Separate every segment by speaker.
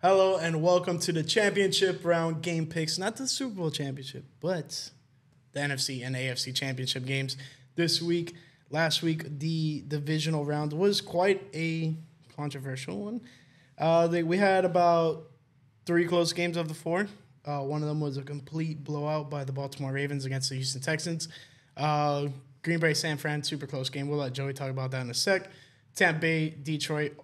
Speaker 1: Hello and welcome to the championship round game picks. Not the Super Bowl championship, but the NFC and AFC championship games this week. Last week, the divisional round was quite a controversial one. We had about 3 close games of the 4. One of them was a complete blowout by the Baltimore Ravens against the Houston Texans. Green Bay, San Fran, super close game. We'll let Joey talk about that in a sec. Tampa Bay, Detroit,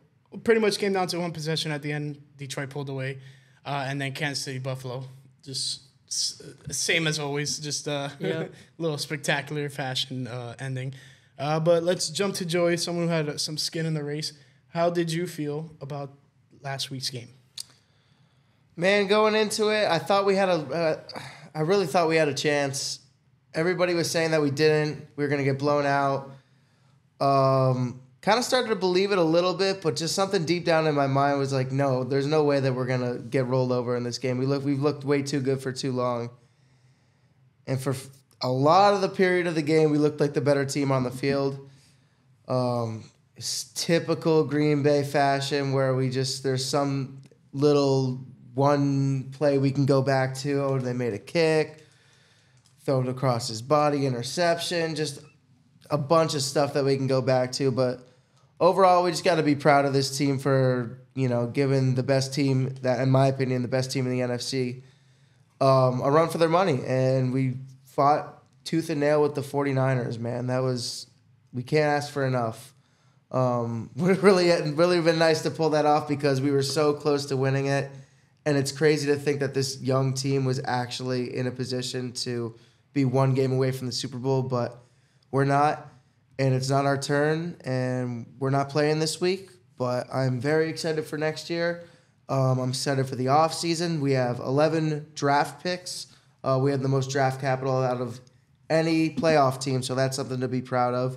Speaker 1: pretty much came down to one possession at the end. Detroit pulled away. And then Kansas City, Buffalo, just same as always, just a little spectacular fashion ending. But let's jump to Joey, someone who had some skin in the race. How did you feel about last week's game?
Speaker 2: Man, going into it, I really thought we had a chance. Everybody was saying that we didn't. We were going to get blown out. Kind of started to believe it a little bit, but just something deep down in my mind was like, no, there's no way that we're going to get rolled over in this game. We've looked way too good for too long. And for a lot of the period of the game, we looked like the better team on the field. It's typical Green Bay fashion where there's some little one play we can go back to. Oh, they made a kick, throw it across his body, interception, just a bunch of stuff that we can go back to. But overall, we just got to be proud of this team for, giving the best team, that, in my opinion, the best team in the NFC, a run for their money. And we fought tooth and nail with the 49ers, man. We can't ask for enough. Would really been nice to pull that off because we were so close to winning it. And it's crazy to think that this young team was actually in a position to be one game away from the Super Bowl, but we're not, and it's not our turn, and we're not playing this week, but I'm very excited for next year. I'm excited for the offseason. We have 11 draft picks. We have the most draft capital out of any playoff team, so that's something to be proud of.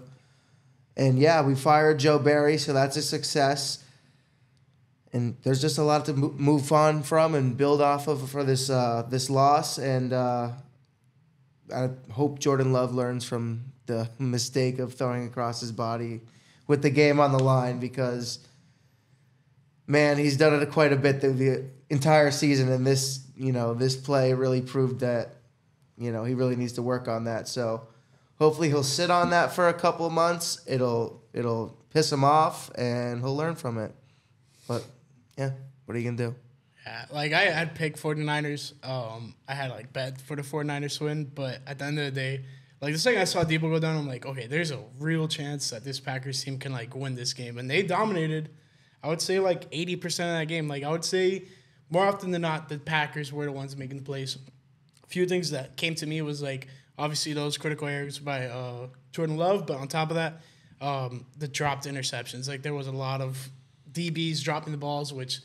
Speaker 2: And, yeah, we fired Joe Barry, so that's a success. And there's just a lot to move on from and build off of for this loss. And I hope Jordan Love learns from the mistake of throwing across his body with the game on the line because, man, he's done it quite a bit the entire season. And this play really proved that, he really needs to work on that. So hopefully he'll sit on that for a couple of months. It'll piss him off and he'll learn from it. But yeah, what are you going to do?
Speaker 1: Yeah, I had picked 49ers. I had bet for the 49ers win, but at the end of the day, the second I saw Debo go down, I'm like, okay, there's a real chance that this Packers team can win this game. And they dominated, I would say 80% of that game. I would say more often than not, the Packers were the ones making the plays. A few things that came to me was obviously those critical errors by Jordan Love, but on top of that, the dropped interceptions. There was a lot of DBs dropping the balls, which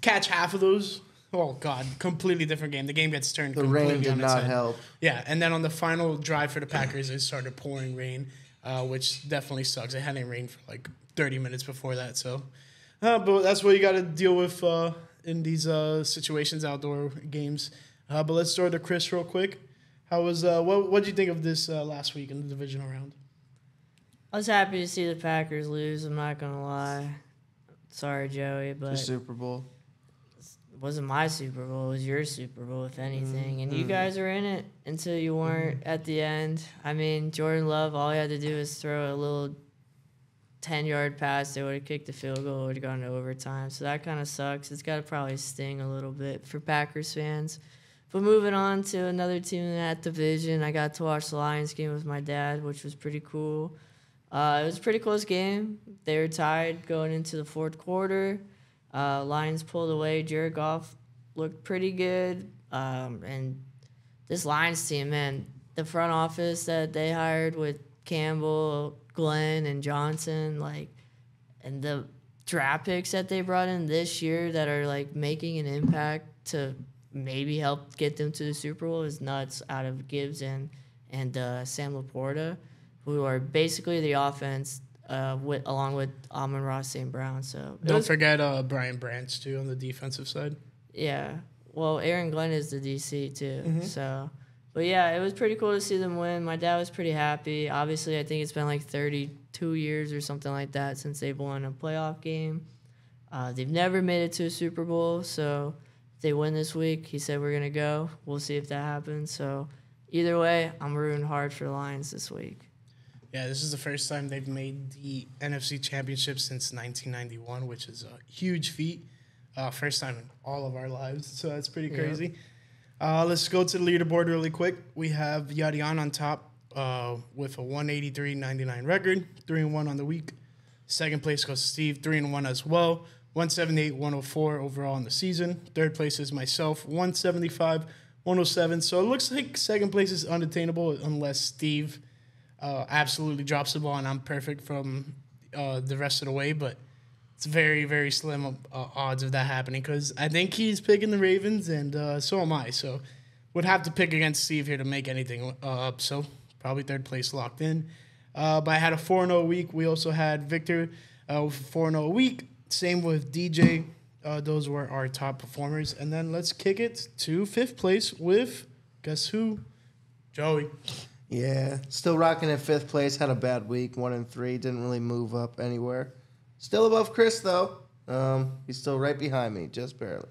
Speaker 1: catch half of those. Oh, God, completely different game. The game gets turned completely on its head.
Speaker 2: The rain did not help.
Speaker 1: Yeah, and then on the final drive for the Packers, it started pouring rain, which definitely sucks. It hadn't rained for 30 minutes before that. So, but that's what you got to deal with in these situations, outdoor games. But let's start to Chris real quick. How was what did you think of this last week in the divisional round?
Speaker 3: I was happy to see the Packers lose. I'm not gonna lie. Sorry, Joey, but
Speaker 2: the Super Bowl.
Speaker 3: It wasn't my Super Bowl. It was your Super Bowl, if anything. And you guys were in it until you weren't at the end. I mean, Jordan Love, all he had to do was throw a little 10-yard pass. They would have kicked the field goal. It would have gone to overtime. So that kind of sucks. It's got to probably sting a little bit for Packers fans. But moving on to another team in that division, I got to watch the Lions game with my dad, which was pretty cool. It was a pretty close game. They were tied going into the fourth quarter. Lions pulled away. Jared Goff looked pretty good. And this Lions team, man, the front office that they hired with Campbell, Glenn, and Johnson, and the draft picks that they brought in this year that are, making an impact to maybe help get them to the Super Bowl is nuts out of Gibbs and Sam Laporta, who are basically the offense along with Amon-Ra St. Brown. So
Speaker 1: don't forget Brian Branch, too, on the defensive side.
Speaker 3: Yeah. Well, Aaron Glenn is the DC, too.
Speaker 1: Mm-hmm.
Speaker 3: So, but, yeah, it was pretty cool to see them win. My dad was pretty happy. Obviously, I think it's been 32 years or something like that since they've won a playoff game. They've never made it to a Super Bowl, so if they win this week, he said we're going to go. We'll see if that happens. So either way, I'm rooting hard for the Lions this week.
Speaker 1: Yeah, this is the first time they've made the NFC Championship since 1991, which is a huge feat. First time in all of our lives, so that's pretty crazy. Let's go to the leaderboard really quick. We have Yadian on top with a 183.99 record, 3-1 on the week. Second place goes to Steve, 3-1 as well, 178.104 overall in the season. Third place is myself, 175.107. So it looks like second place is unattainable unless Steve absolutely drops the ball and I'm perfect from the rest of the way. But it's very, very slim odds of that happening because I think he's picking the Ravens and so am I. So would have to pick against Steve here to make anything up. So probably third place locked in. But I had a 4-0 week. We also had Victor with 4-0 week. Same with DJ. Those were our top performers. And then let's kick it to fifth place with, guess who? Joey.
Speaker 2: Yeah, still rocking at fifth place. Had a bad week, 1-3. Didn't really move up anywhere. Still above Chris, though. He's still right behind me, just barely.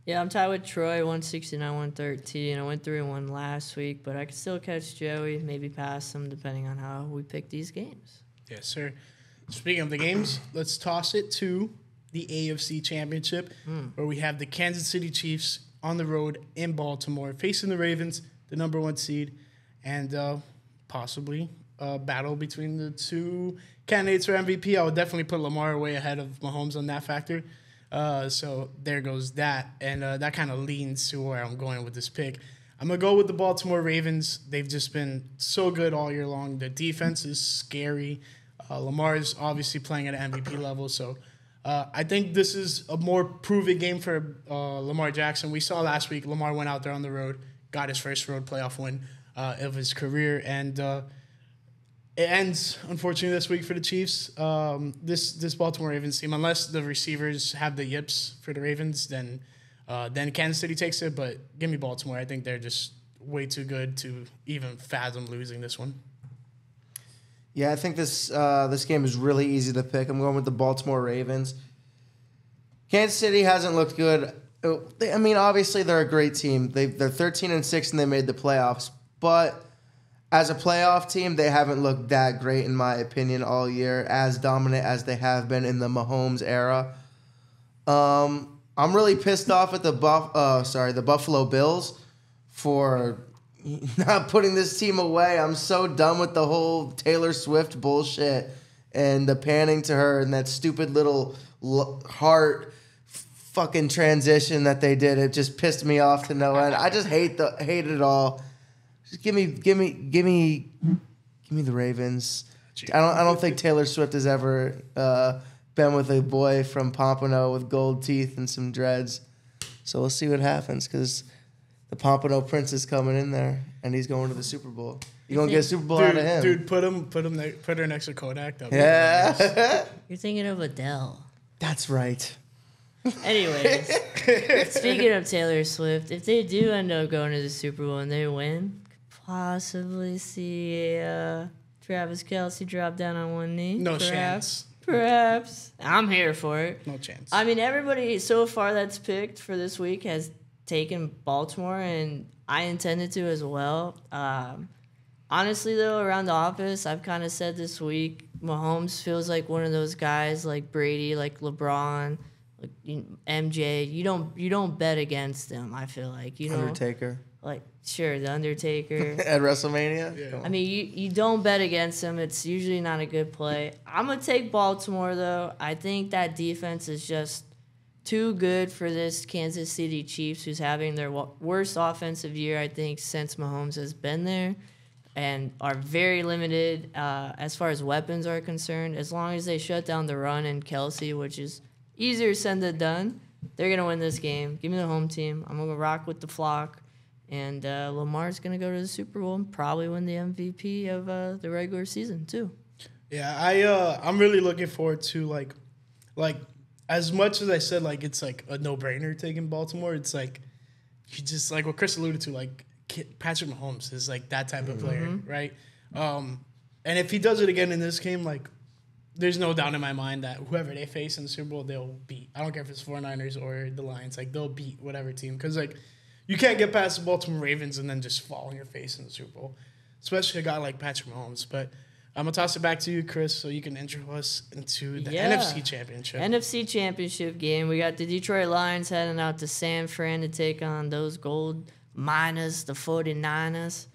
Speaker 3: Yeah, I'm tied with Troy, 169, 113. I went 3-1 last week, but I can still catch Joey, maybe pass him, depending on how we pick these games.
Speaker 1: Yes, sir. Speaking of the games, let's toss it to the AFC Championship, where we have the Kansas City Chiefs on the road in Baltimore, facing the Ravens, the number 1 seed, and possibly a battle between the two candidates for MVP. I would definitely put Lamar way ahead of Mahomes on that factor. So there goes that. And that kind of leans to where I'm going with this pick. I'm going to go with the Baltimore Ravens. They've just been so good all year long. The defense is scary. Lamar is obviously playing at an MVP level. So I think this is a more proven game for Lamar Jackson. We saw last week Lamar went out there on the road, got his first road playoff win of his career. And it ends, unfortunately, this week for the Chiefs. This Baltimore Ravens team, unless the receivers have the yips for the Ravens, then Kansas City takes it. But give me Baltimore. I think they're just way too good to even fathom losing this one.
Speaker 2: Yeah, I think this game is really easy to pick. I'm going with the Baltimore Ravens. Kansas City hasn't looked good. I mean, obviously they're a great team. They're 13-6 and they made the playoffs, but as a playoff team, they haven't looked that great, in my opinion, all year, as dominant as they have been in the Mahomes era. I'm really pissed off at the Buffalo Bills for not putting this team away. I'm so done with the whole Taylor Swift bullshit and the panning to her and that stupid little heart fucking transition that they did. It just pissed me off to no end. I just hate it all. Just give me the Ravens. I don't think Taylor Swift has ever been with a boy from Pompano with gold teeth and some dreads. So we'll see what happens because the Pompano Prince is coming in there and he's going to the Super Bowl. You're gonna get a Super Bowl out of him.
Speaker 1: Dude, put her next to Kodak.
Speaker 2: Yeah.
Speaker 3: You're thinking of Adele.
Speaker 2: That's right.
Speaker 3: Anyways, speaking of Taylor Swift, if they do end up going to the Super Bowl and they win, possibly see Travis Kelce drop down on one knee.
Speaker 1: No chance.
Speaker 3: Perhaps. I'm here for it.
Speaker 1: No chance.
Speaker 3: I mean, everybody so far that's picked for this week has taken Baltimore, and I intended to as well. Honestly, though, around the office, I've kind of said this week, Mahomes feels like one of those guys like Brady, like LeBron, like MJ. You don't bet against them, I feel like.
Speaker 2: Undertaker.
Speaker 3: Like, sure, The Undertaker.
Speaker 2: At WrestleMania?
Speaker 1: Yeah.
Speaker 3: I mean, you don't bet against them. It's usually not a good play. I'm going to take Baltimore, though. I think that defense is just too good for this Kansas City Chiefs, who's having their worst offensive year, I think, since Mahomes has been there, and are very limited as far as weapons are concerned. As long as they shut down the run and Kelce, which is easier said than done, they're going to win this game. Give me the home team. I'm going to rock with the flock. And Lamar's going to go to the Super Bowl and probably win the MVP of the regular season, too.
Speaker 1: Yeah, I'm really looking forward to, like as much as I said, like, it's, like, a no-brainer taking Baltimore, it's, like, you just, like what Chris alluded to, like, Patrick Mahomes is, like, that type of player, right? And if he does it again in this game, like, there's no doubt in my mind that whoever they face in the Super Bowl, they'll beat. I don't care if it's 49ers or the Lions. Like, they'll beat whatever team. Because, like, you can't get past the Baltimore Ravens and then just fall on your face in the Super Bowl, especially a guy like Patrick Mahomes. But I'm going to toss it back to you, Chris, so you can intro us into the NFC Championship.
Speaker 3: NFC Championship game. We got the Detroit Lions heading out to San Fran to take on those gold miners, the 49ers.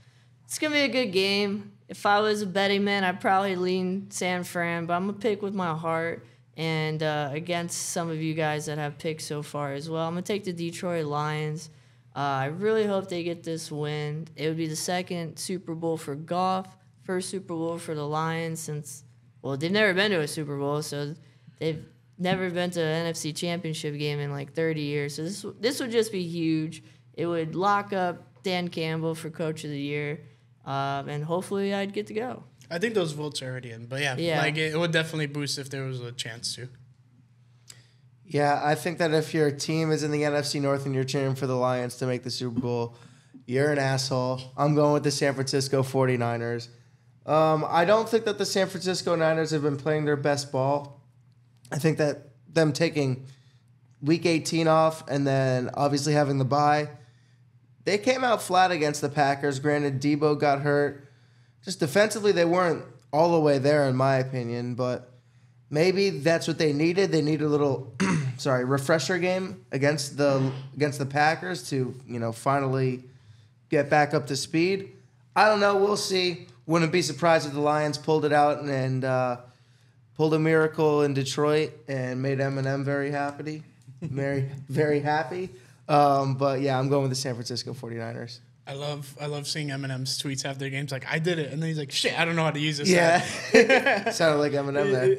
Speaker 3: It's going to be a good game. If I was a betting man, I'd probably lean San Fran, but I'm going to pick with my heart. And against some of you guys that have picked so far as well, I'm going to take the Detroit Lions. I really hope they get this win. It would be the second Super Bowl for Goff, first Super Bowl for the Lions since, well, they've never been to a Super Bowl, so they've never been to an NFC Championship game in like 30 years. So this would just be huge. It would lock up Dan Campbell for Coach of the Year, and hopefully I'd get to go.
Speaker 1: I think those votes are already in, but yeah. Like it would definitely boost if there was a chance to.
Speaker 2: Yeah, I think that if your team is in the NFC North and you're cheering for the Lions to make the Super Bowl, you're an asshole. I'm going with the San Francisco 49ers. I don't think that the San Francisco Niners have been playing their best ball. I think that them taking Week 18 off and then obviously having the bye, they came out flat against the Packers. Granted, Debo got hurt. Just defensively, they weren't all the way there, in my opinion, but maybe that's what they needed. They need a little, refresher game against the Packers to, finally get back up to speed. I don't know. We'll see. Wouldn't be surprised if the Lions pulled it out and pulled a miracle in Detroit and made Eminem very happy. Very happy. But yeah, I'm going with the San Francisco 49ers.
Speaker 1: I love seeing Eminem's tweets after games. Like, I did it. And then he's like, shit, I don't know how to use this.
Speaker 2: Yeah. Sounded like Eminem there.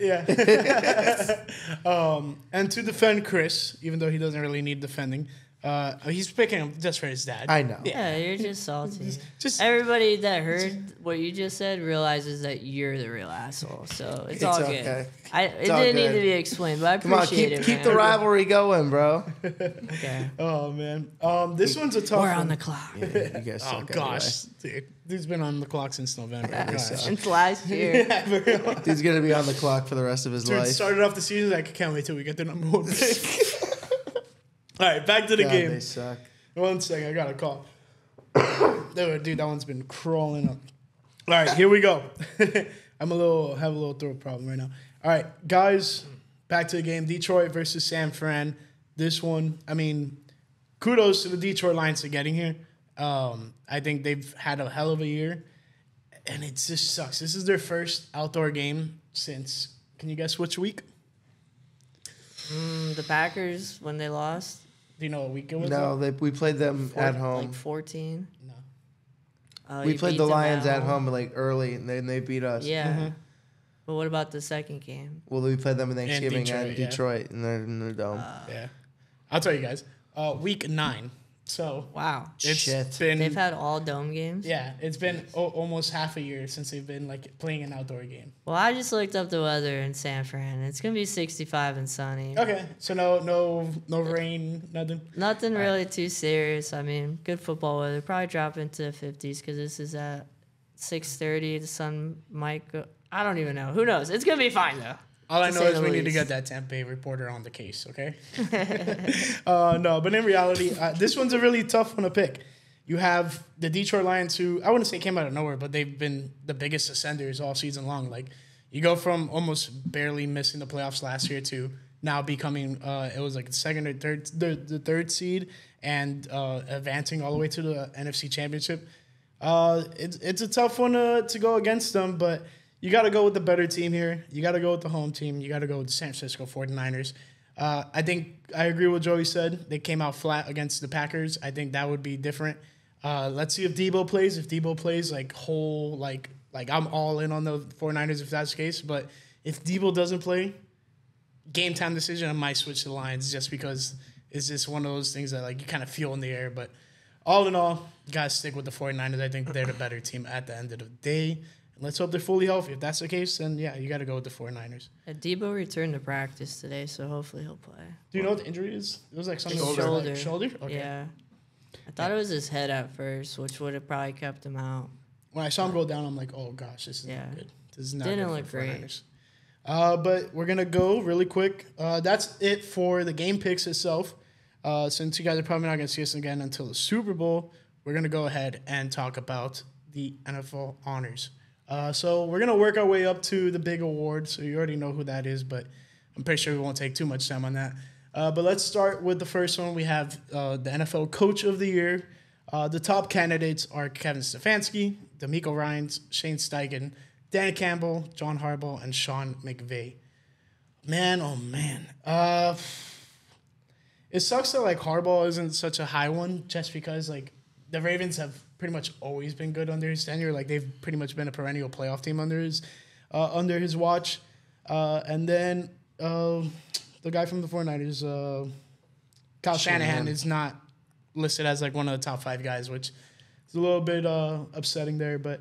Speaker 1: Yeah. And to defend Chris, even though he doesn't really need defending, he's picking him just for his dad.
Speaker 2: I know.
Speaker 3: Yeah, you're just salty. Everybody that heard what you just said realizes that you're the real asshole. So it's all good.
Speaker 2: Okay.
Speaker 3: It didn't need to be explained, but I appreciate it.
Speaker 2: Keep the rivalry going, bro.
Speaker 3: Okay.
Speaker 1: Oh man. This one's a tough one.
Speaker 3: We're on the clock.
Speaker 2: Yeah, you guys suck
Speaker 1: gosh. Dude's been on the clock since November.
Speaker 3: Since last year.
Speaker 2: Dude's gonna be on the clock for the rest of his life.
Speaker 1: Started off the season like, I can't wait till we get the number one pick. All right, back to the game.
Speaker 2: They suck.
Speaker 1: 1 second, I got a call. Dude, that one's been crawling up. All right, here we go. Have a little throat problem right now. All right, guys, back to the game. Detroit versus San Fran. This one, I mean, kudos to the Detroit Lions for getting here. I think they've had a hell of a year, and it just sucks. This is their first outdoor game since, can you guess which week?
Speaker 3: The Packers, when they lost.
Speaker 1: Do you know what week it was?
Speaker 2: No, we played them at home.
Speaker 3: Like 14?
Speaker 1: No.
Speaker 2: We played the Lions at home like early, and then they beat us.
Speaker 3: Yeah. Mm-hmm. But what about the second game?
Speaker 2: Well, we played them in Thanksgiving at
Speaker 1: Detroit,
Speaker 2: and they're in the dome.
Speaker 1: Yeah. I'll tell you guys. Week 9. So
Speaker 3: wow,
Speaker 1: it's been
Speaker 3: they've had all dome games.
Speaker 1: Yeah, it's been almost half a year since they've been like playing an outdoor game.
Speaker 3: Well, I just looked up the weather in San Fran. It's gonna be 65 and sunny.
Speaker 1: Okay, so no rain, nothing.
Speaker 3: Nothing really too serious. I mean, good football weather. Probably drop into the 50s because this is at 6:30. The sun might go. I don't even know. Who knows? It's gonna be fine though.
Speaker 1: All I know is we need to get that Tampa Bay reporter on the case, okay? No, but in reality, this one's a really tough one to pick. You have the Detroit Lions, who I wouldn't say came out of nowhere, but they've been the biggest ascenders all season long. Like, you go from almost barely missing the playoffs last year to now becoming, it was like the second or third, the third seed, and advancing all the way to the NFC Championship. It's a tough one to go against them, but you got to go with the better team here. You got to go with the home team. You got to go with the San Francisco 49ers. I think I agree with what Joey said. They came out flat against the Packers. I think that would be different. Let's see if Debo plays. If Debo plays like I'm all in on the 49ers if that's the case. But if Debo doesn't play, game time decision, I might switch to the Lions just because it's just one of those things that like you kind of feel in the air. But all in all, you got to stick with the 49ers. I think they're the better team at the end of the day. Let's hope they're fully healthy. If that's the case, then yeah, you got to go with the 49ers.
Speaker 3: Debo returned to practice today, so hopefully he'll play.
Speaker 1: Do you know what the injury is? It was like something
Speaker 3: shoulder.
Speaker 1: Shoulder? Okay.
Speaker 3: Yeah. I thought it was his head at first, which would have probably kept him out.
Speaker 1: When I saw him go down, I'm like, oh gosh, this is not good. This is not
Speaker 3: Didn't
Speaker 1: good
Speaker 3: look
Speaker 1: for
Speaker 3: great.
Speaker 1: 49ers. But we're gonna go really quick. That's it for the game picks itself. Since you guys are probably not gonna see us again until the Super Bowl, we're gonna go ahead and talk about the NFL honors. So we're gonna work our way up to the big award. So you already know who that is, but I'm pretty sure we won't take too much time on that. But let's start with the first one. We have the NFL Coach of the Year. The top candidates are Kevin Stefanski, D'Amico Ryans, Shane Steichen, Dan Campbell, John Harbaugh, and Sean McVay. Man, oh man. It sucks that like Harbaugh isn't such a high one just because like the Ravens have pretty much always been good under his tenure. Like they've pretty much been a perennial playoff team under his watch. And then the guy from the 49ers, Kyle Shanahan, is not listed as like one of the top 5 guys, which is a little bit upsetting there. But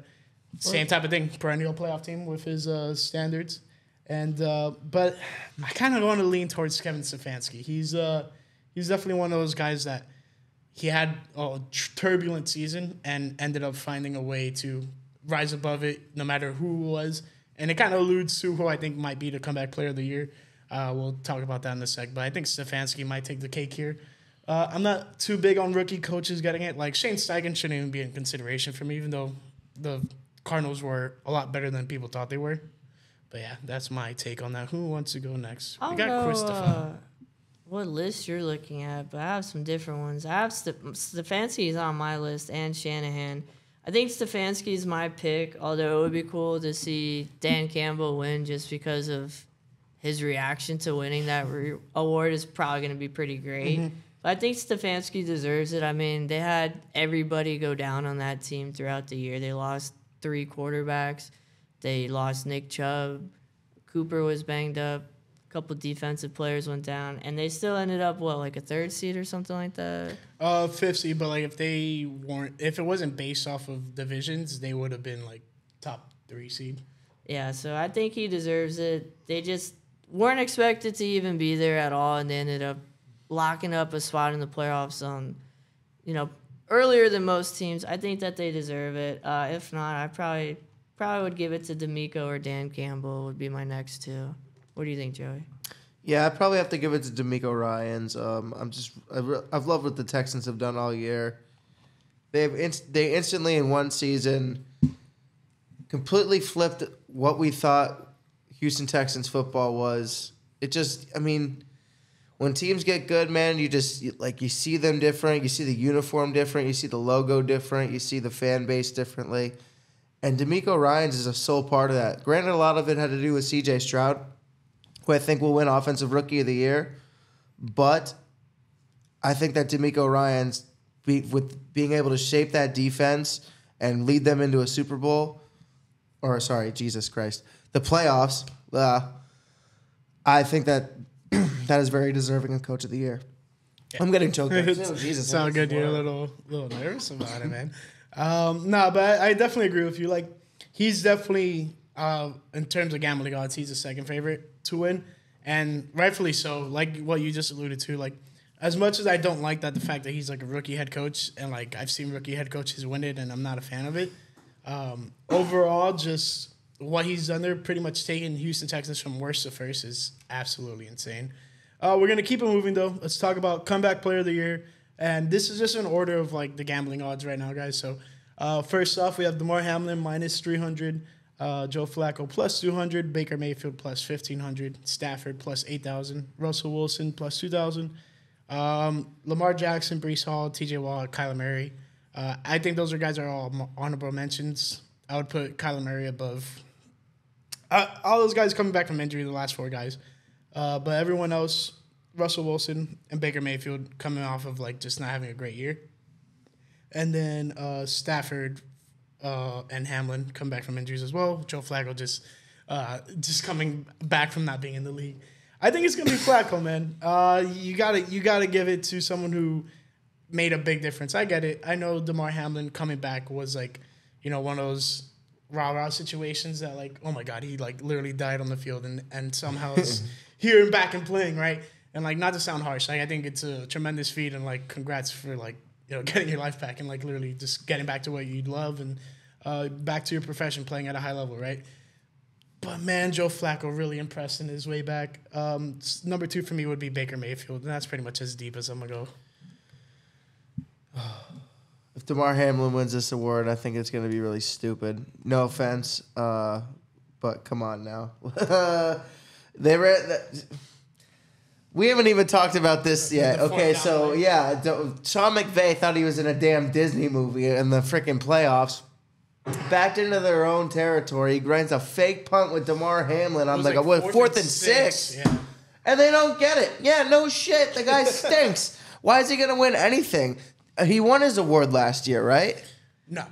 Speaker 1: same type of thing, perennial playoff team with his standards. And but I kind of want to lean towards Kevin Stefanski. He's definitely one of those guys that he had a turbulent season and ended up finding a way to rise above it, no matter who it was. And it kind of alludes to who I think might be the comeback player of the year. We'll talk about that in a sec, but I think Stefanski might take the cake here. I'm not too big on rookie coaches getting it. Like Shane Steichen shouldn't even be in consideration for me, even though the Cardinals were a lot better than people thought they were. But yeah, that's my take on that. Who wants to go next?
Speaker 3: I don't know what list you're looking at, but I have some different ones. I have Stefanski is on my list and Shanahan. I think Stefanski is my pick, although it would be cool to see Dan Campbell win just because of his reaction to winning that award is probably going to be pretty great. Mm-hmm. But I think Stefanski deserves it. I mean, they had everybody go down on that team throughout the year. They lost 3 quarterbacks. They lost Nick Chubb. Cooper was banged up. A couple defensive players went down. And they still ended up, like a 3rd seed or something like that?
Speaker 1: 5th seed, but like if it wasn't based off of divisions, they would have been like top 3 seed.
Speaker 3: Yeah, so I think he deserves it. They just weren't expected to even be there at all, and they ended up locking up a spot in the playoffs on, earlier than most teams. I think that they deserve it. If not, I probably would give it to D'Amico or Dan Campbell would be my next 2. What do you think, Joey?
Speaker 2: Yeah, I probably have to give it to D'Amico Ryans. I've loved what the Texans have done all year. They instantly in one season completely flipped what we thought Houston Texans football was. When teams get good, man, you see them different. You see the uniform different. You see the logo different. You see the fan base differently. And D'Amico Ryans is a sole part of that. Granted, a lot of it had to do with C.J. Stroud, who I think will win Offensive Rookie of the Year. But I think that D'Amico Ryans, with being able to shape that defense and lead them into a Super Bowl, the playoffs, I think that that is very deserving of Coach of the Year. Yeah. I'm getting choked up. Jesus,
Speaker 1: sound good. You're a little nervous about it, man. But I definitely agree with you. Like, he's definitely, in terms of gambling odds, he's the second favorite to win, and rightfully so. Like what you just alluded to, like as much as I don't like the fact that he's like a rookie head coach, and like I've seen rookie head coaches win it, and I'm not a fan of it. Overall, just what he's done there, pretty much taking Houston Texans from worst to first, is absolutely insane. We're gonna keep it moving though. Let's talk about comeback player of the year. And this is just an order of like the gambling odds right now, guys. So first off, we have Damar Hamlin minus 300, Joe Flacco plus 200, Baker Mayfield plus 1,500, Stafford plus 8,000, Russell Wilson plus 2,000, Lamar Jackson, Breece Hall, T.J. Watt, Kyler Murray. I think those guys are all honorable mentions. I would put Kyler Murray above all those guys coming back from injury, the last 4 guys. But everyone else, Russell Wilson and Baker Mayfield coming off of like just not having a great year. And then Stafford and Hamlin come back from injuries as well. Joe Flacco just coming back from not being in the league. I think it's gonna be Flacco, man. You gotta give it to someone who made a big difference. I get it. I know Damar Hamlin coming back was like, one of those rah-rah situations that like, oh my God, he like literally died on the field and somehow is here and back and playing, right? And like, not to sound harsh, like I think it's a tremendous feat and like congrats for like, getting your life back and like literally just getting back to what you love and back to your profession, playing at a high level, right? But man, Joe Flacco really impressed in his way back. Number 2 for me would be Baker Mayfield, and that's pretty much as deep as I'm gonna go.
Speaker 2: If DeMar Hamlin wins this award, I think it's going to be really stupid. No offense, but come on now. We haven't even talked about this yet. Okay, so yeah, Sean McVay thought he was in a damn Disney movie in the freaking playoffs. Backed into their own territory. He grinds a fake punt with DeMar Hamlin on like a 4th and 6.
Speaker 1: Yeah.
Speaker 2: And they don't get it. Yeah, no shit. The guy stinks. Why is he going to win anything? He won his award last year, right?
Speaker 1: No.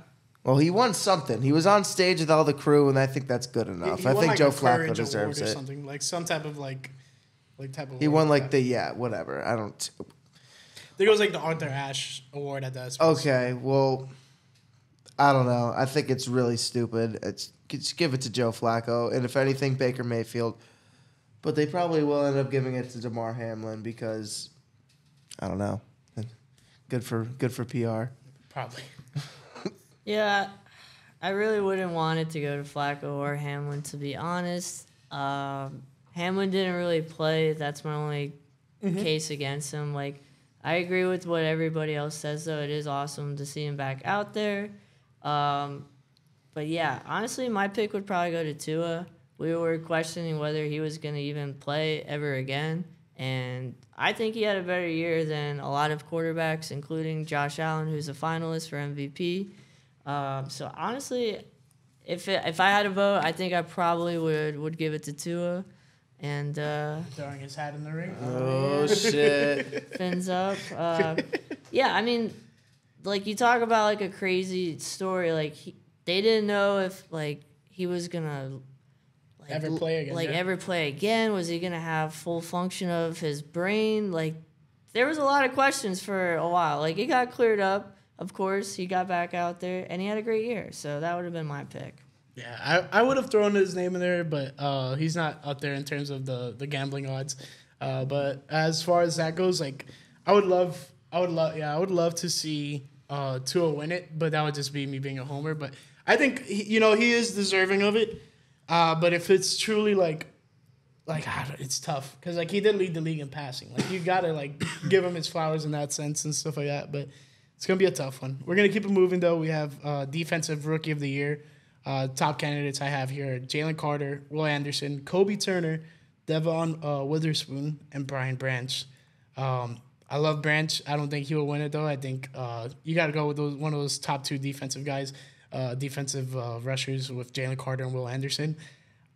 Speaker 2: Well, he won something. He was on stage with all the crew, and I think that's good enough. I think
Speaker 1: like
Speaker 2: Joe Flacco deserves
Speaker 1: or
Speaker 2: it.
Speaker 1: something, like some type of
Speaker 2: He won like whatever. I don't.
Speaker 1: I think it was like the Arthur Ashe Award at that.
Speaker 2: Okay, well, I don't know. I think it's really stupid. Just give it to Joe Flacco, and if anything, Baker Mayfield. But they probably will end up giving it to DeMar Hamlin because I don't know. Good for PR.
Speaker 1: Probably.
Speaker 3: Yeah, I really wouldn't want it to go to Flacco or Hamlin, to be honest. Hamlin didn't really play. That's my only case against him. Like, I agree with what everybody else says, though. It is awesome to see him back out there. But yeah, honestly, my pick would probably go to Tua. We were questioning whether he was going to even play ever again. And I think he had a better year than a lot of quarterbacks, including Josh Allen, who's a finalist for MVP. So honestly, if I had a vote, I think I probably would give it to Tua. And
Speaker 1: throwing his hat in the ring.
Speaker 2: Oh shit!
Speaker 3: Fins up. Yeah, I mean, like you talk about like a crazy story. Like they didn't know if like he was gonna.
Speaker 1: Ever play again?
Speaker 3: Was he gonna have full function of his brain? Like, there was a lot of questions for a while. Like, it got cleared up. Of course, he got back out there, and he had a great year. So that would have been my pick.
Speaker 1: Yeah, I would have thrown his name in there, but he's not up there in terms of the gambling odds. But as far as that goes, like, I would love to see Tua win it, but that would just be me being a homer. But I think he is deserving of it. But if it's truly like it's tough because like he did lead the league in passing. Like you gotta like give him his flowers in that sense and stuff like that. But it's gonna be a tough one. We're gonna keep it moving though. We have defensive rookie of the year. Top candidates I have here: Jalen Carter, Will Anderson, Kobe Turner, Devon Witherspoon, and Brian Branch. I love Branch. I don't think he will win it though. I think you got to go with one of those top 2 defensive guys. Defensive rushers with Jalen Carter and Will Anderson.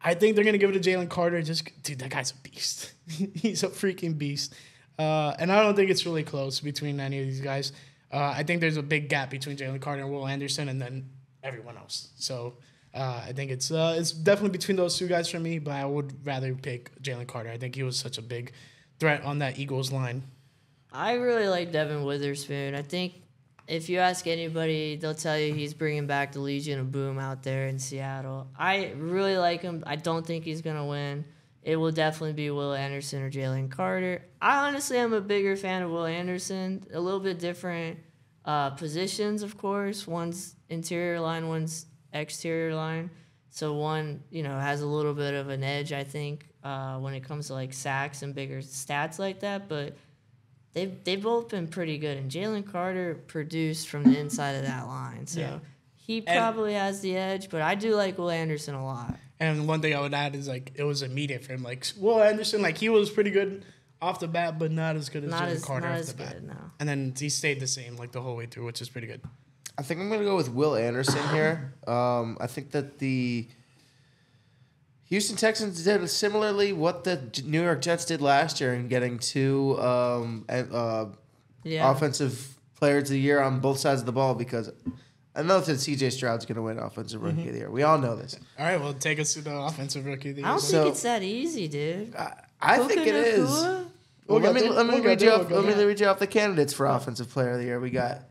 Speaker 1: I think they're going to give it to Jalen Carter. Dude, that guy's a beast. He's a freaking beast. And I don't think it's really close between any of these guys. I think there's a big gap between Jalen Carter and Will Anderson and then everyone else. So I think it's definitely between those 2 guys for me, but I would rather pick Jalen Carter. I think he was such a big threat on that Eagles line.
Speaker 3: I really like Devin Witherspoon. I think if you ask anybody, they'll tell you he's bringing back the Legion of Boom out there in Seattle. I really like him. I don't think he's going to win. It will definitely be Will Anderson or Jalen Carter. I honestly am a bigger fan of Will Anderson. A little bit different positions, of course. One's interior line, one's exterior line. So one, has a little bit of an edge, I think, when it comes to like sacks and bigger stats like that. But They've both been pretty good, and Jalen Carter produced from the inside of that line, so he probably has the edge. But I do like Will Anderson a lot.
Speaker 1: And one thing I would add is like it was immediate for him. Like Will Anderson, like he was pretty good off the bat, but not as good as Jalen Carter off the bat. No. And then he stayed the same like the whole way through, which is pretty good.
Speaker 2: I think I'm gonna go with Will Anderson here. I think that the Houston Texans did similarly what the New York Jets did last year in getting 2 offensive players of the year on both sides of the ball because I know that C.J. Stroud's going to win Offensive Rookie of the Year. We all know this.
Speaker 1: All right, well, take us to the Offensive Rookie of the Year.
Speaker 3: I don't think it's that easy, dude.
Speaker 2: I think it is. Well, let me read you off the candidates for Offensive Player of the Year. We got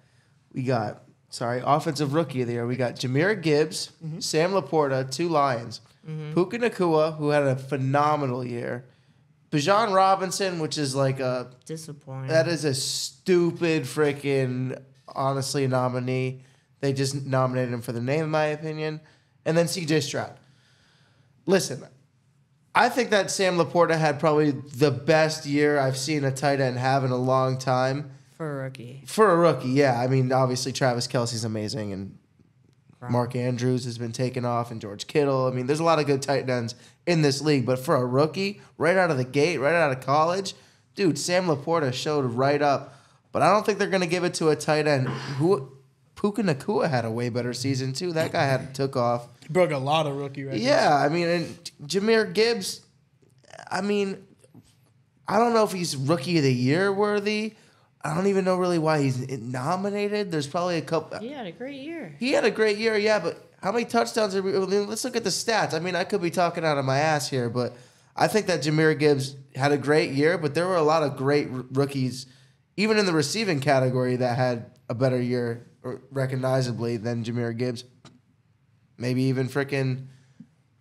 Speaker 2: Offensive Rookie of the Year. We got Jahmyr Gibbs, Sam Laporta, 2 Lions. Puka Nacua, who had a phenomenal year. Bijan Robinson, which is like a...
Speaker 3: Disappointing.
Speaker 2: That is a stupid freaking, honestly, nominee. They just nominated him for the name, in my opinion. And then C.J. Stroud. listen, I think that Sam Laporta had probably the best year I've seen a tight end have in a long time.
Speaker 3: For a rookie.
Speaker 2: For a rookie, yeah. I mean, obviously Travis Kelce's amazing, and Mark Andrews has been taken off, and George Kittle. I mean, there's a lot of good tight ends in this league, but for a rookie, right out of the gate, right out of college, dude, Sam Laporta showed right up. But I don't think they're going to give it to a tight end. Puka Nacua had a way better season, too. That guy took off.
Speaker 1: He broke a lot of rookie records.
Speaker 2: Yeah, I mean, and Jahmyr Gibbs, I mean, I don't know if he's Rookie of the Year worthy. I don't even know really why he's nominated. There's probably a couple.
Speaker 3: He had a great year.
Speaker 2: He had a great year, yeah, but how many touchdowns are we? I mean, let's look at the stats. I mean, I could be talking out of my ass here, but I think that Jahmyr Gibbs had a great year, but there were a lot of great rookies, even in the receiving category, that had a better year recognizably than Jahmyr Gibbs. Maybe even frickin'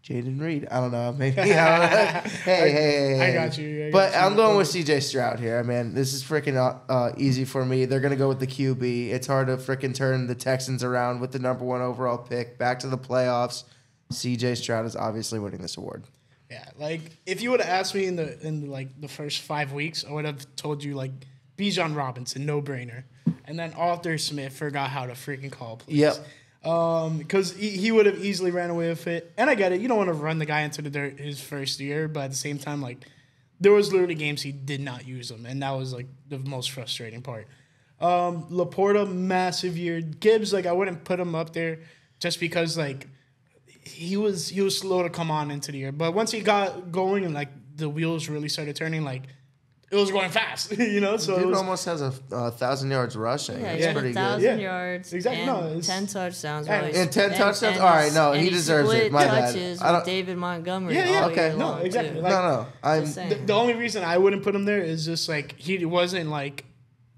Speaker 2: Jaden Reed. I don't know. Maybe. I don't know. Hey.
Speaker 1: I got you.
Speaker 2: But I'm going with CJ Stroud here, man. This is freaking easy for me. They're going to go with the QB. It's hard to freaking turn the Texans around with the number 1 overall pick back to the playoffs. CJ Stroud is obviously winning this award.
Speaker 1: Yeah, like if you would have asked me in the first 5 weeks, I would have told you like Bijan Robinson, no brainer, and then Arthur Smith forgot how to freaking call plays.
Speaker 2: Yep.
Speaker 1: Because he would have easily ran away with it. And I get it. You don't want to run the guy into the dirt his first year, but at the same time, like, there was literally games he did not use him, and that was, like, the most frustrating part. Laporta, massive year. Gibbs, like, I wouldn't put him up there just because, like, he was slow to come on into the year. But once he got going and, like, the wheels really started turning, like, it was going fast, you know. So
Speaker 2: Dude almost has 1,000 yards rushing.
Speaker 3: Yeah,
Speaker 2: That's
Speaker 3: he had
Speaker 2: pretty
Speaker 3: 1,000
Speaker 2: good.
Speaker 3: yards.
Speaker 1: Exactly.
Speaker 3: And
Speaker 1: No,
Speaker 3: 10 touchdowns.
Speaker 2: And 10 touchdowns? All right, no, he deserves it. My bad.
Speaker 3: Touches
Speaker 2: I don't-
Speaker 3: with David Montgomery.
Speaker 1: Yeah,
Speaker 3: all
Speaker 2: okay.
Speaker 3: year
Speaker 1: No,
Speaker 3: long,
Speaker 1: exactly.
Speaker 3: too.
Speaker 1: Like,
Speaker 2: No. I'm
Speaker 3: Just saying.
Speaker 1: The only reason I wouldn't put him there is just like he wasn't like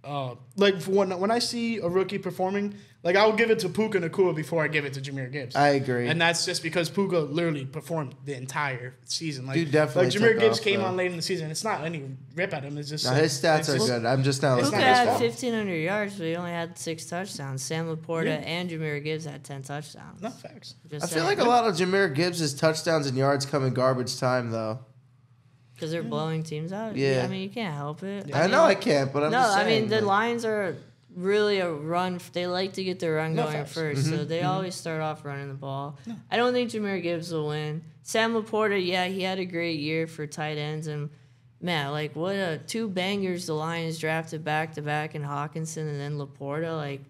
Speaker 1: when I see a rookie performing, like I'll give it to Puka Nacua before I give it to Jahmyr Gibbs.
Speaker 2: I agree.
Speaker 1: And that's just because Puka literally performed the entire season. Like,
Speaker 2: Dude definitely
Speaker 1: like Jahmyr
Speaker 2: took
Speaker 1: Gibbs
Speaker 2: off,
Speaker 1: came
Speaker 2: though.
Speaker 1: on late in the season. It's not any rip at him. It's just
Speaker 2: No,
Speaker 1: like,
Speaker 2: his stats
Speaker 1: it's
Speaker 2: are
Speaker 1: just-
Speaker 2: good. I'm just not
Speaker 1: It's
Speaker 3: Puka
Speaker 2: listening.
Speaker 1: not his
Speaker 3: had
Speaker 1: fault.
Speaker 3: 1,500 yards, but he only had 6 touchdowns. Sam Laporta
Speaker 1: Yeah.
Speaker 3: and Jahmyr Gibbs had 10 touchdowns.
Speaker 1: No facts.
Speaker 3: Just
Speaker 2: I feel like a lot of Jahmyr Gibbs' touchdowns and yards come in garbage time, though.
Speaker 3: because they're blowing teams out.
Speaker 2: Yeah.
Speaker 3: I mean, you can't help it.
Speaker 2: I know I can't, but I'm
Speaker 3: No,
Speaker 2: just
Speaker 3: I
Speaker 2: saying.
Speaker 3: mean, the
Speaker 2: like-
Speaker 3: Lions are really a run. They like to get their run
Speaker 1: No
Speaker 3: going
Speaker 1: facts.
Speaker 3: first,
Speaker 2: Mm-hmm.
Speaker 3: so they always start off running the ball. I don't think Jahmyr Gibbs will win. Sam Laporta, yeah, he had a great year for tight ends, and man, like what 2 bangers the Lions drafted back to back in Hawkinson and then Laporta, like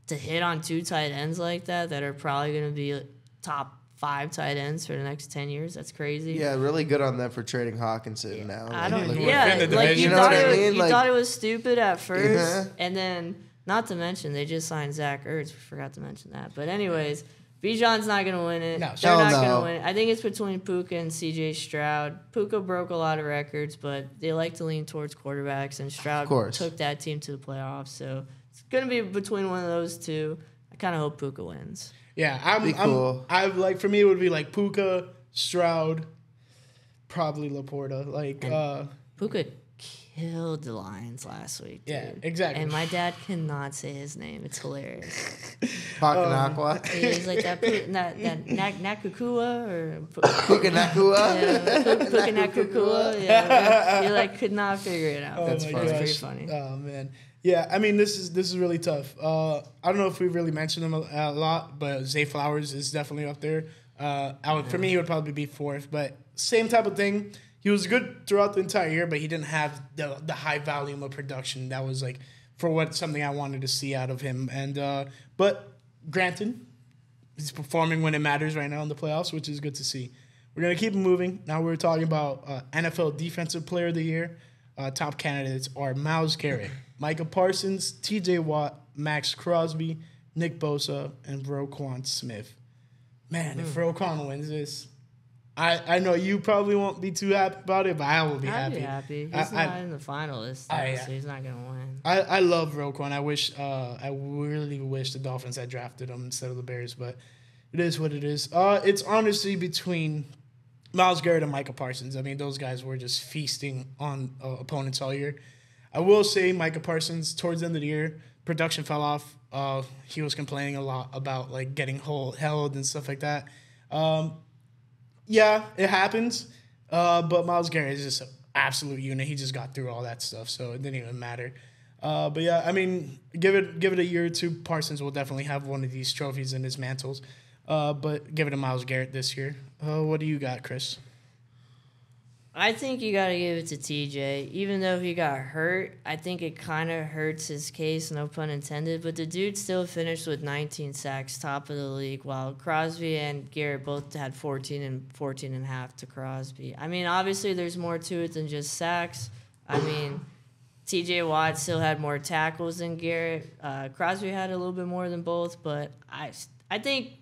Speaker 3: to hit on 2 tight ends like that are probably going to be top 5 tight ends for the next 10 years. That's crazy.
Speaker 2: Yeah, really good on them for trading Hawkinson now.
Speaker 3: I
Speaker 2: Like,
Speaker 3: don't.
Speaker 2: look-
Speaker 3: Yeah,
Speaker 1: within the
Speaker 3: like
Speaker 1: division.
Speaker 3: you
Speaker 2: You know
Speaker 3: thought
Speaker 2: what I
Speaker 3: it.
Speaker 2: mean?
Speaker 3: You
Speaker 2: Like-
Speaker 3: thought it was stupid at first,
Speaker 2: Yeah.
Speaker 3: and then not to mention they just signed Zach Ertz. We forgot to mention that. But anyways, Bijan's not gonna win it.
Speaker 1: No,
Speaker 3: They're
Speaker 2: hell
Speaker 3: not
Speaker 2: no.
Speaker 3: gonna win it. I think it's between Puka and CJ Stroud. Puka broke a lot of records, but they like to lean towards quarterbacks, and Stroud
Speaker 2: course.
Speaker 3: took that team to the playoffs. So it's gonna be between one of those two. I kind of hope Puka wins.
Speaker 1: Yeah,
Speaker 2: Be cool.
Speaker 1: I like for me it would be like Puka, Stroud, probably Laporta. Like
Speaker 3: Puka killed the Lions last week. Dude.
Speaker 1: Yeah, exactly.
Speaker 3: And my dad cannot say his name. It's hilarious.
Speaker 2: Pakanakwa.
Speaker 3: He's like that Nakukua or
Speaker 2: Pukanakua.
Speaker 3: Puka Nakukua. Yeah, he like could not figure it out.
Speaker 2: That's
Speaker 3: It
Speaker 2: funny.
Speaker 3: was pretty funny.
Speaker 1: Oh man. Yeah, I mean this is really tough. I don't know if we really mentioned him a lot, but Zay Flowers is definitely up there. For me, he would probably be 4th, but same type of thing. He was good throughout the entire year, but he didn't have the high volume of production that was like for something I wanted to see out of him. And but granted, he's performing when it matters right now in the playoffs, which is good to see. We're gonna keep it moving. Now we're talking about NFL Defensive Player of the Year. Top candidates are Myles Garrett, Micah Parsons, T.J. Watt, Max Crosby, Nick Bosa, and Roquan Smith. Man, if Roquan wins this, I know you probably won't be too happy about it, but I will be
Speaker 3: I'd
Speaker 1: happy.
Speaker 3: be happy. He's not in the finalists, so he's not gonna win.
Speaker 1: I love Roquan. I really wish the Dolphins had drafted him instead of the Bears, but it is what it is. It's honestly between Myles Garrett and Micah Parsons. I mean, those guys were just feasting on opponents all year. I will say Micah Parsons, towards the end of the year, production fell off. He was complaining a lot about like getting held and stuff like that. Yeah, it happens. But Myles Garrett is just an absolute unit. He just got through all that stuff, so it didn't even matter. But yeah, I mean, give it a year or two. Parsons will definitely have one of these trophies in his mantles. But give it to Myles Garrett this year. What do you got, Chris?
Speaker 3: I think you got to give it to TJ. Even though he got hurt, I think it kind of hurts his case, no pun intended. But the dude still finished with 19 sacks, top of the league, while Crosby and Garrett both had 14 and 14 and a half to Crosby. I mean, obviously there's more to it than just sacks. I mean, TJ Watt still had more tackles than Garrett. Crosby had a little bit more than both, but I think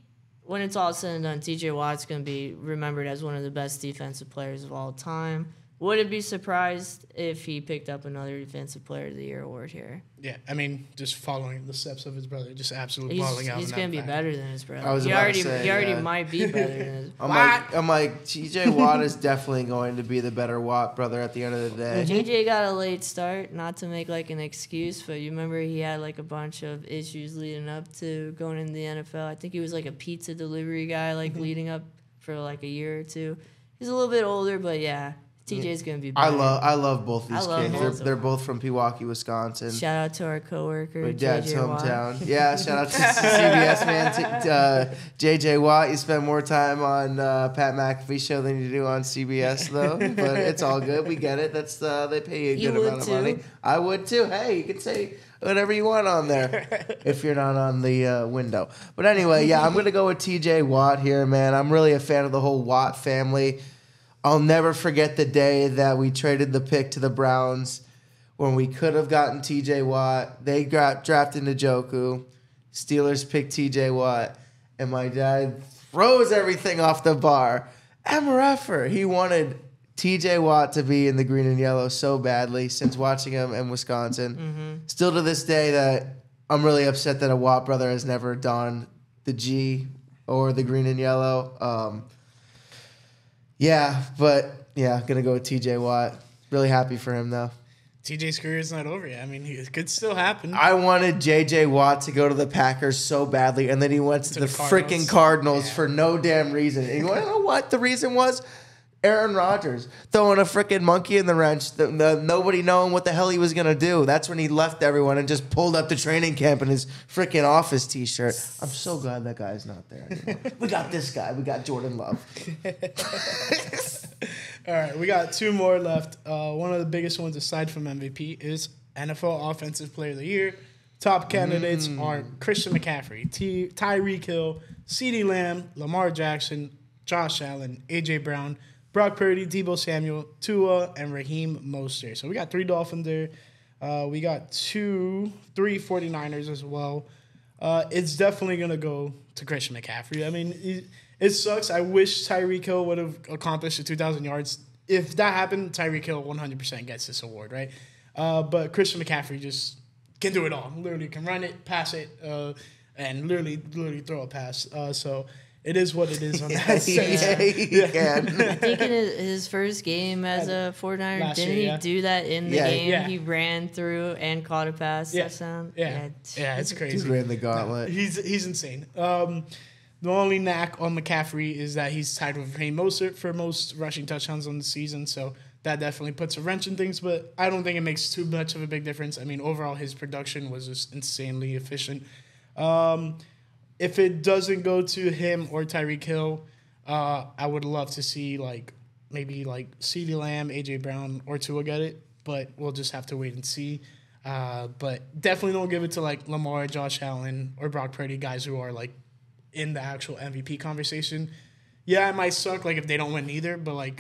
Speaker 3: when it's all said and done, TJ Watt's going to be remembered as one of the best defensive players of all time. Wouldn't be surprised if he picked up another Defensive Player of the Year award here.
Speaker 1: Yeah, I mean, just following the steps of his brother, just absolutely balling out.
Speaker 3: He's going to be better than his brother.
Speaker 2: I was about to say,
Speaker 3: he already might be better than his brother.
Speaker 2: I'm like, TJ Watt is definitely going to be the better Watt brother at the end of the day.
Speaker 3: TJ got a late start, not to make like an excuse, but you remember he had like a bunch of issues leading up to going into the NFL. I think he was like a pizza delivery guy, like leading up for like a year or two. He's a little bit older, but yeah. TJ's gonna be better.
Speaker 2: I love both these kids.
Speaker 3: both
Speaker 2: They're both from Pewaukee, Wisconsin.
Speaker 3: Shout out to our coworker,
Speaker 2: My dad's
Speaker 3: JJ Watt.
Speaker 2: hometown. Yeah, shout out to CBS man, JJ Watt. You spend more time on Pat McAfee show than you do on CBS though, but it's all good. We get it. That's they pay you a good amount of money. I would too. Hey, you can say whatever you want on there if you're not on the window. But anyway, yeah, I'm gonna go with TJ Watt here, man. I'm really a fan of the whole Watt family. I'll never forget the day that we traded the pick to the Browns when we could have gotten TJ Watt. They got drafted Njoku. Steelers picked TJ Watt. And my dad throws everything off the bar. MRFer. He wanted TJ Watt to be in the green and yellow so badly since watching him in Wisconsin. Mm-hmm. Still to this day that I'm really upset that a Watt brother has never donned the G or the green and yellow. Yeah, but yeah, gonna go with TJ Watt. Really happy for him though.
Speaker 1: TJ's career is not over yet. I mean, it could still happen.
Speaker 2: I wanted JJ Watt to go to the Packers so badly, and then he went to the freaking Cardinals for no damn reason. And you want to know what the reason was? Aaron Rodgers throwing a freaking monkey in the wrench. Nobody knowing what the hell he was going to do. That's when he left everyone and just pulled up to training camp in his freaking Office t-shirt. I'm so glad that guy's not there anymore. We got this guy. We got Jordan Love.
Speaker 1: All right, we got two more left. One of the biggest ones aside from MVP is NFL Offensive Player of the Year. Top candidates are Christian McCaffrey, Tyreek Hill, CeeDee Lamb, Lamar Jackson, Josh Allen, A.J. Brown, Brock Purdy, Deebo Samuel, Tua, and Raheem Mostert. So we got 3 Dolphins there. We got 3 49ers as well. It's definitely going to go to Christian McCaffrey. I mean, it sucks. I wish Tyreek Hill would have accomplished the 2,000 yards. If that happened, Tyreek Hill 100% gets this award, right? But Christian McCaffrey just can do it all. Literally can run it, pass it, and literally throw a pass. So it is what it is on that sense.
Speaker 2: He can.
Speaker 3: I think in his first game as a 49er, didn't he do that in the game?
Speaker 1: Yeah.
Speaker 3: He ran through and caught a pass touchdown.
Speaker 1: Yeah, it's crazy.
Speaker 2: He ran the gauntlet.
Speaker 1: No, he's insane. The only knack on McCaffrey is that he's tied with Raheem Mostert for most rushing touchdowns on the season, so that definitely puts a wrench in things, but I don't think it makes too much of a big difference. I mean, overall, his production was just insanely efficient. If it doesn't go to him or Tyreek Hill, I would love to see maybe CeeDee Lamb, A.J. Brown, or Tua get it, but we'll just have to wait and see. But definitely don't give it to Lamar, Josh Allen, or Brock Purdy, guys who are in the actual MVP conversation. Yeah, it might suck if they don't win either, but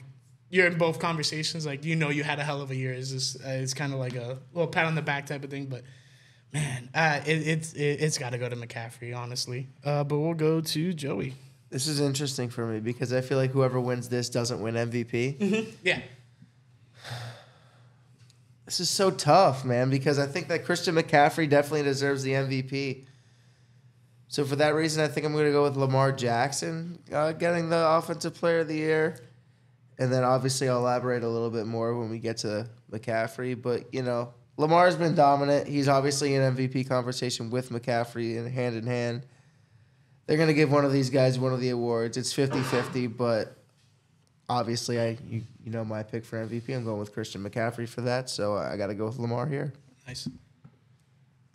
Speaker 1: you're in both conversations. You had a hell of a year. It's kind of like a little pat on the back type of thing, but man, it's got to go to McCaffrey, honestly. But we'll go to Joey.
Speaker 2: This is interesting for me because I feel like whoever wins this doesn't win MVP.
Speaker 1: Mm-hmm. Yeah.
Speaker 2: This is so tough, man, because I think that Christian McCaffrey definitely deserves the MVP. So for that reason, I think I'm going to go with Lamar Jackson getting the Offensive Player of the Year. And then obviously I'll elaborate a little bit more when we get to McCaffrey. But, Lamar's been dominant. He's obviously in MVP conversation with McCaffrey and hand in hand. They're going to give one of these guys one of the awards. It's 50-50, but obviously, you know my pick for MVP. I'm going with Christian McCaffrey for that, so I got to go with Lamar here.
Speaker 1: Nice.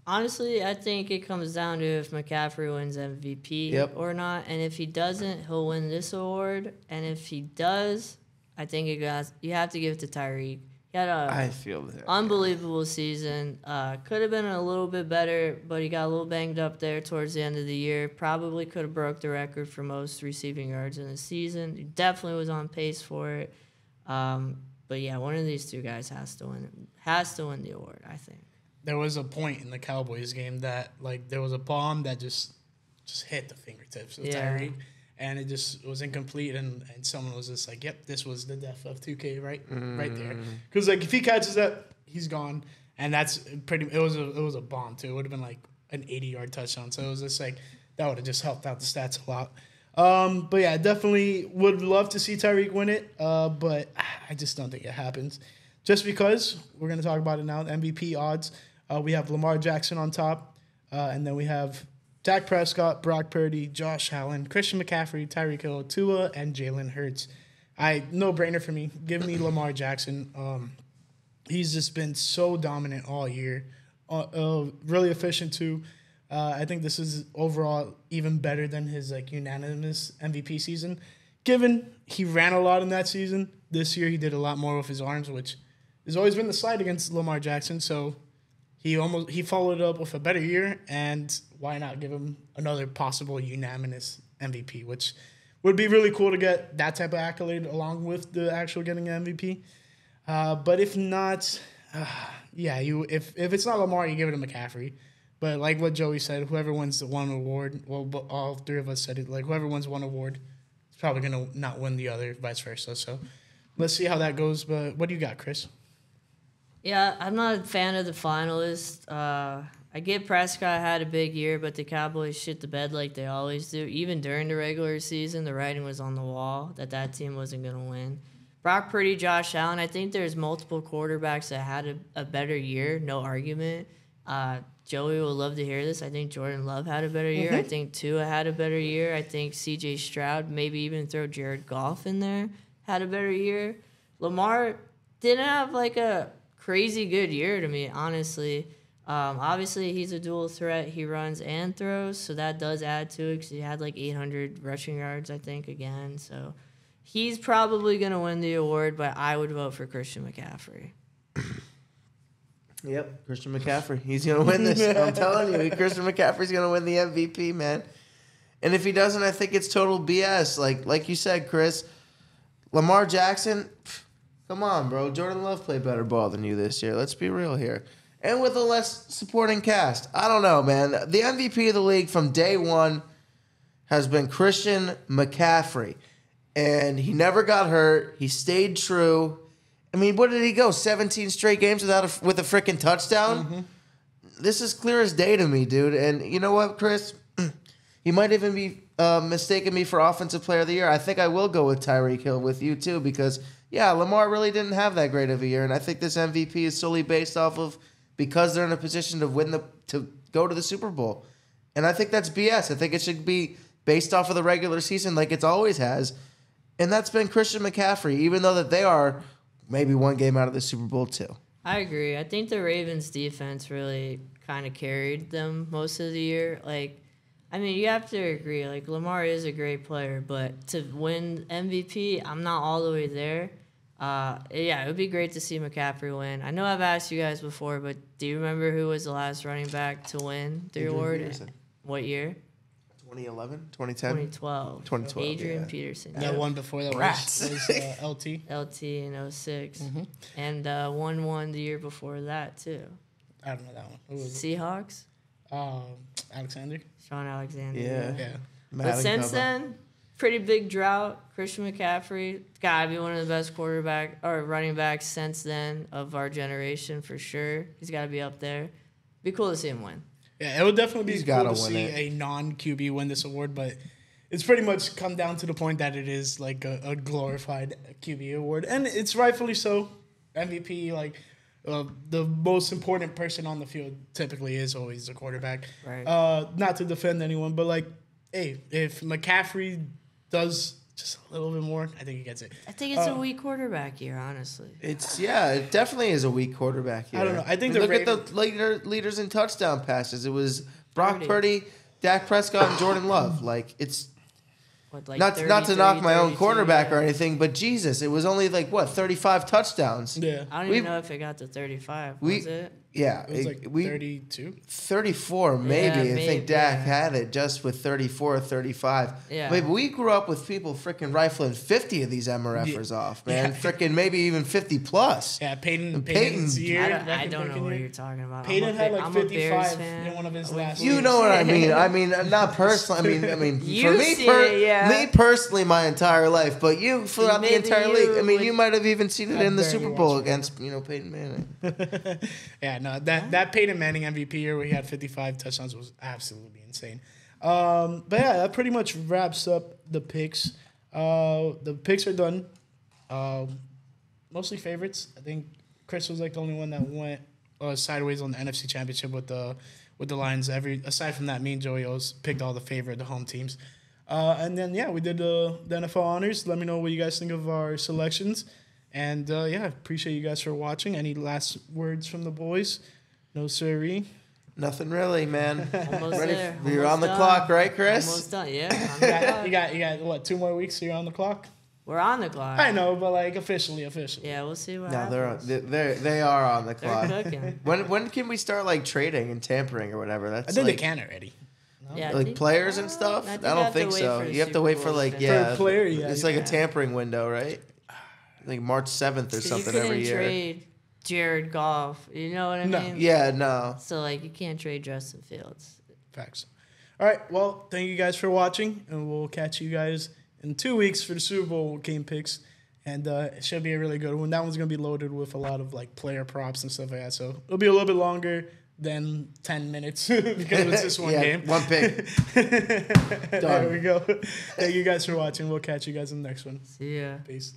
Speaker 3: Honestly, I think it comes down to if McCaffrey wins MVP or not. And if he doesn't, he'll win this award. And if he does, I think you have to give it to Tyreek. He had
Speaker 2: I feel that
Speaker 3: unbelievable season. Could have been a little bit better, but he got a little banged up there towards the end of the year. Probably could have broke the record for most receiving yards in the season. He definitely was on pace for it. But yeah, one of these two guys has to win the award, I think.
Speaker 1: There was a point in the Cowboys game that there was a bomb that just hit the fingertips of Tyreek, and it just was incomplete, and someone was just like, "Yep, this was the death of 2K right there." Because if he catches that, he's gone, and that's pretty. It was a bomb too. It would have been like an 80-yard touchdown. So it was just that would have just helped out the stats a lot. But yeah, definitely would love to see Tyreek win it, but I just don't think it happens. Just because we're gonna talk about it now, the MVP odds. We have Lamar Jackson on top, and then we have Dak Prescott, Brock Purdy, Josh Allen, Christian McCaffrey, Tyreek Hill, Tua, and Jalen Hurts. No-brainer for me. Give me Lamar Jackson. He's just been so dominant all year. Really efficient, too. I think this is overall even better than his unanimous MVP season. Given he ran a lot in that season, this year he did a lot more with his arms, which has always been the slide against Lamar Jackson, so he followed up with a better year, and why not give him another possible unanimous MVP, which would be really cool to get that type of accolade along with the actual getting an MVP. But if not, if it's not Lamar, you give it to McCaffrey. But like what Joey said, whoever wins the one award, well, all three of us said it, whoever wins one award is probably going to not win the other, vice versa. So let's see how that goes. But what do you got, Chris?
Speaker 3: Yeah, I'm not a fan of the finalists. I get Prescott had a big year, but the Cowboys shit the bed like they always do. Even during the regular season, the writing was on the wall that team wasn't going to win. Brock Purdy, Josh Allen, I think there's multiple quarterbacks that had a better year, no argument. Joey will love to hear this. I think Jordan Love had a better year. I think Tua had a better year. I think C.J. Stroud, maybe even throw Jared Goff in there, had a better year. Lamar didn't have a crazy good year to me, honestly. Obviously, he's a dual threat. He runs and throws, so that does add to it because he had 800 rushing yards, I think, again. So he's probably going to win the award, but I would vote for Christian McCaffrey.
Speaker 2: Yep, Christian McCaffrey. He's going to win this. I'm telling you, Christian McCaffrey's going to win the MVP, man. And if he doesn't, I think it's total BS. Like you said, Chris, Lamar Jackson, come on, bro. Jordan Love played better ball than you this year. Let's be real here. And with a less supporting cast. I don't know, man. The MVP of the league from day one has been Christian McCaffrey. And he never got hurt. He stayed true. I mean, what did he go? 17 straight games with a freaking touchdown? Mm-hmm. This is clear as day to me, dude. And you know what, Chris? You might even be mistaking me for Offensive Player of the Year. I think I will go with Tyreek Hill with you, too, because, yeah, Lamar really didn't have that great of a year. And I think this MVP is solely based off of because they're in a position to go to the Super Bowl. And I think that's BS. I think it should be based off of the regular season like it's always has. And that's been Christian McCaffrey, even though that they are maybe one game out of the Super Bowl too.
Speaker 3: I agree. I think the Ravens defense really kind of carried them most of the year. You have to agree. Lamar is a great player, but to win MVP, I'm not all the way there. It would be great to see McCaffrey win. I know I've asked you guys before, but do you remember who was the last running back to win the award?
Speaker 2: Peterson.
Speaker 3: What year?
Speaker 2: 2011? 2010?
Speaker 3: 2012.
Speaker 2: 2012.
Speaker 3: Adrian Peterson.
Speaker 1: That one before that was LT.
Speaker 3: LT in 06.
Speaker 1: Mm-hmm.
Speaker 3: And won the year before that, too.
Speaker 1: I don't know that one. Who was
Speaker 3: Seahawks?
Speaker 1: Alexander.
Speaker 3: Sean Alexander.
Speaker 2: Yeah.
Speaker 3: But since then, pretty big drought. Christian McCaffrey, gotta be one of the best running backs since then of our generation for sure. He's gotta be up there. Be cool to see him win.
Speaker 1: Yeah, it would definitely be cool to see a non-QB win this award, but it's pretty much come down to the point that it is a glorified QB award, and it's rightfully so. MVP, the most important person on the field typically is always the quarterback.
Speaker 3: Right.
Speaker 1: Not to defend anyone, but hey, if McCaffrey does just a little bit more, I think he gets it.
Speaker 3: I think it's a weak quarterback here, honestly.
Speaker 2: It definitely is a weak quarterback here.
Speaker 1: I don't know. I think
Speaker 2: look at the leaders in touchdown passes. It was Brock Purdy, Dak Prescott, and Jordan Love. Like it's not to knock my own quarterback or anything, but Jesus, it was only 35 touchdowns.
Speaker 1: Yeah,
Speaker 3: I don't even know if it got to 35. Was it?
Speaker 2: Yeah,
Speaker 1: it was 32,
Speaker 2: 34 maybe. I think Dak had it just with 34 or 35.
Speaker 3: Yeah,
Speaker 2: but we grew up with people freaking rifling 50 of these MRFers off, man. Freaking maybe even 50 plus.
Speaker 1: Yeah, Peyton's year.
Speaker 3: I don't know what you're talking about.
Speaker 1: Peyton had 55 in one of his last.
Speaker 2: You know what I mean? I mean, not personally. I mean, for me personally, my entire life. But you throughout the entire league. I mean, you might have even seen it in the Super Bowl against Peyton Manning.
Speaker 1: Yeah. No, that Peyton Manning MVP year where he had 55 touchdowns was absolutely insane. But yeah, that pretty much wraps up the picks. The picks are done. Mostly favorites. I think Chris was the only one that went sideways on the NFC Championship with the Lions. Aside from that, me and Joey always picked all the home teams. And then we did the NFL honors. Let me know what you guys think of our selections. And, appreciate you guys for watching. Any last words from the boys? No, sirree.
Speaker 2: Nothing really, man.
Speaker 3: Almost there.
Speaker 2: You're on the clock, right, Chris?
Speaker 3: Almost done, yeah.
Speaker 1: You got, what, 2 more weeks so you're on the clock?
Speaker 3: We're on the clock.
Speaker 1: I know, but, officially.
Speaker 3: Yeah, we'll see what
Speaker 2: happens.
Speaker 3: happens.
Speaker 2: They are on the clock.
Speaker 3: They're cooking.
Speaker 2: When can we start, trading and tampering or whatever?
Speaker 1: I think they can already.
Speaker 3: No? Yeah,
Speaker 2: players and stuff? I don't think so. You have to wait for,
Speaker 1: for a player,
Speaker 2: it's a tampering window, right? March 7th or something every year.
Speaker 3: You couldn't trade Jared Goff. You know what I mean?
Speaker 2: Yeah, no.
Speaker 3: So, you can't trade Justin Fields.
Speaker 1: Facts. All right. Well, thank you guys for watching, and we'll catch you guys in 2 weeks for the Super Bowl game picks. And it should be a really good one. That one's going to be loaded with a lot of, player props and stuff like that. So it'll be a little bit longer than 10 minutes because it's just one game.
Speaker 2: One pick.
Speaker 1: There we go. Thank you guys for watching. We'll catch you guys in the next one.
Speaker 3: See ya.
Speaker 1: Peace.